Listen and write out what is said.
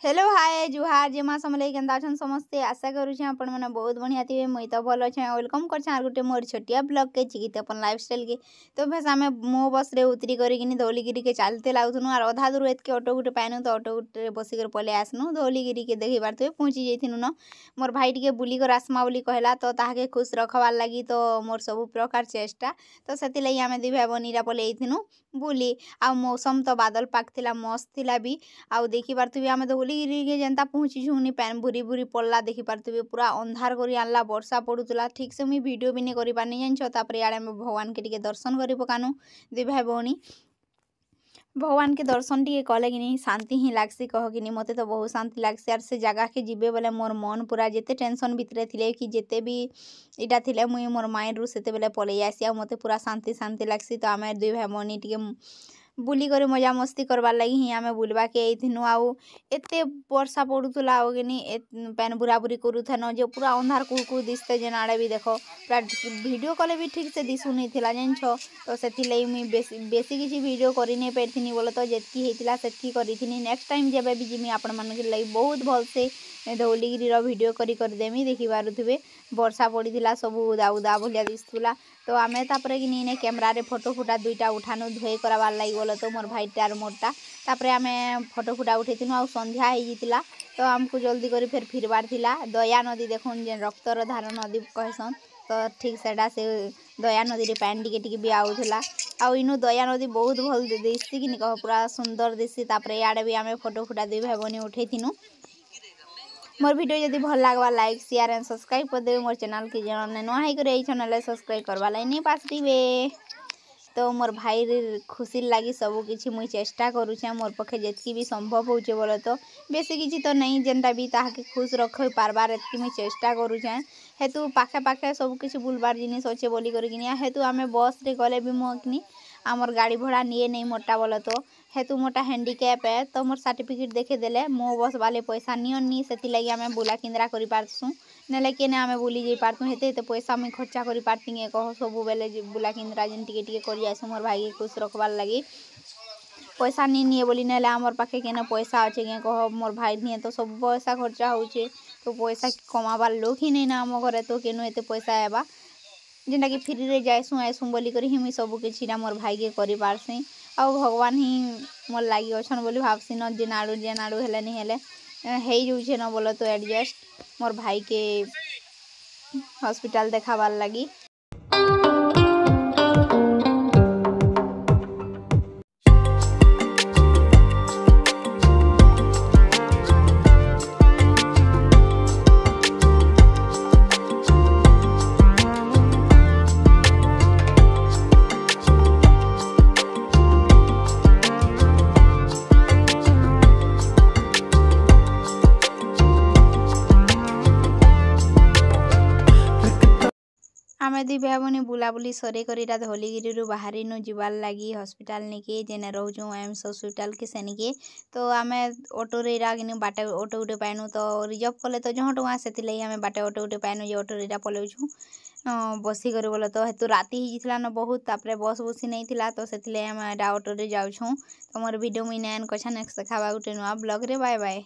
Hello hi जुहार जेमा समले केंदा अछन समस्ते आशा करूछे आपण माने बहुत बढ़िया थिबे मुई तो भल छे वेलकम करछे आर गुटे मोर छोटिया ब्लॉग के चिकित अपन लाइफस्टाइल के तो बस आमे मो बस रे उतरी करी किनी धौलीगिरी के चलते लाउथनु आर आधा दूर एत के ऑटो गुटे पाइनु तो ऑटो गुटे बसी कर पले आसनु धौलीगिरी के देखि बारते पहुंची जैथिनु न मोर भाई टिके बुली कर आसमा बोली कहला तो ताहाके खुश रखवार लागि तो मोर सब प्रकार चेष्टा तो सेति लई आमे दी भाई बनीरा पले आइथिनु बुली आ मौसम तो बादल पाकथिला मस्त थिला भी आ देखि बारते आमे धौलीगिरी के जनता पहुंची छुनी पैन भूरी भूरी पड़ला देखि पारते पूरा अंधार करी आनला वर्षा पड़ुतला ठीक से मुई वीडियो भी नहीं करि पानी जानछो तापरे याडे में भगवान के टिके दर्शन करि पकानु दी भाई भौणी भगवान के दर्शन टिके कले कि नहीं शांति ही लागसी कह कि नहीं मते तो बहुत शांति लागसी आर से जगह के जिबे बोले मोर मन पूरा जेते टेंशन भितरे थिले कि जेते भी इटा थिले मुई मोर माइंड रु सेते बेले पले आसी आ मते पूरा शांति शांति लागसी तो आमे दुई भाई भौणी टिके बुली करे मजा मस्ती करवार लगी ही आमे बुलवा के आइथिनु आउ एते वर्षा पड़ुतला हो गनी पैन बुरा बुरी करूथन जो पूरा अंधार कुकु दिसते जेन आड़े भी देखो पूरा वीडियो कॉल भी ठीक से दिसु नहीं थिला जानछो तो सेथि लई मुई बेसी किछि वीडियो करि नै परथिनी बोले तो जेतकी हेतिला सेतकी करिथिनी नेक्स्ट टाइम जेबे भी जिमी आपण मन के लई बहुत भल से धौलीगिरी रो वीडियो करि देमी देखि पारुथिबे वर्षा पड़ीथिला सब उदा उदा भलिया दिसुला तो आमे तापरे कि नीने कैमरा रे फोटो फुटा दुईटा उठानु धोई कराबार लागि बोले तो मोर भाईटार मोरटा तापरे आमे फोटो फुटा उठेथिनु आ संध्या हो जितिला तो हमको जल्दी करी फिर फिरबार थिला दया नदी देखुन जे रक्तर धार नदी कहसन तो ठीक सेटा से दया नदी रे पानी टिके टिके भी आउथला आ इनु दया नदी बहुत भल दिसती कि नि कह पूरा सुंदर दिसती तापरे याडे भी आमे फोटो फुटा दुई भाई बनी उठेथिनु मोर वीडियो यदि भल लागवा लाइक शेयर एंड सब्सक्राइब कर देबे मोर चैनल के जन न हाई करे चैनल सब्सक्राइब करवा लाई नहीं पासबे तो मोर भाई खुशी लगी सब किसी मुई चेष्टा करूछे मोर पखे जेतकी भी संभव होचे बोले तो बेसी किसी तो नहीं जेनटा भी ताहाके खुश रख पारबार एतकी मुई चेष्टा करूछे हेतु पाखे पाखे सब किसी बुलबार जिनिस अच्छे बोली करिकिनिया हेतु आमे बस रे गले भी मोकनी आमर गाड़ी भड़ा निये नहीं मोटा बोले तो हेतु मोटा हैंडीकैप है तो मोर सर्टिफिकेट देखे देले मो बस वाले पैसा नियन सेति लगी आमे बुला किंद्रा करि पारसु नेले केने आमे बुली जाई पारतु हेते हेते पैसा मुई खर्चा करि पारती कह सब बेले बुला किंद्रा जेन टिके टिके करि आसु मोर भाई के खुश रखबार लगी पैसा नहीं निये बोली नेले आमर पाखे केने पैसा अच्छे के कह मोर भाई निये तो सब पैसा खर्चा होचे तो पैसा कमाबार लोक ही नहीं ना आम घरे तो केनु एते पैसा आबा जेनटा कि फ्री रे जाइसु आइसु बोली करी ही मुई सब किछि मोर भाई के करि पारसी आ भगवान ही मोर लागि अछन बोली भाबसी न जेनाडू हेले नहीं हेले हेई जुछे न बोलो तो एडजस्ट मोर भाई के हॉस्पिटल देखाबार लगी आमे दी भाई भौणी बुलाबुली सरे करीरा धौलीगिरी बाहरी नु जीवार लगी हॉस्पिटल निके जेने रहूँ एम्स हॉस्पिटल के सेनिके तो आमे ऑटो रे रागिनी बाटे ऑटो उठे पाइनु तो रिजर्व कले तो जहाँ टुआ से आमे बाटे ऑटो उठे पाइनु जे ऑटो रे पलौछु बसी कर बोले तो हेतु राति ही जितला न बहुत तापरे बस बसी नहीं थिला तो सेति आमे ऑटो रे जाउछु तो मोर वीडियो मुई नैन कछा नेक्स्ट देखाबा गुटे नुआ ब्लॉग रे बाय बाय।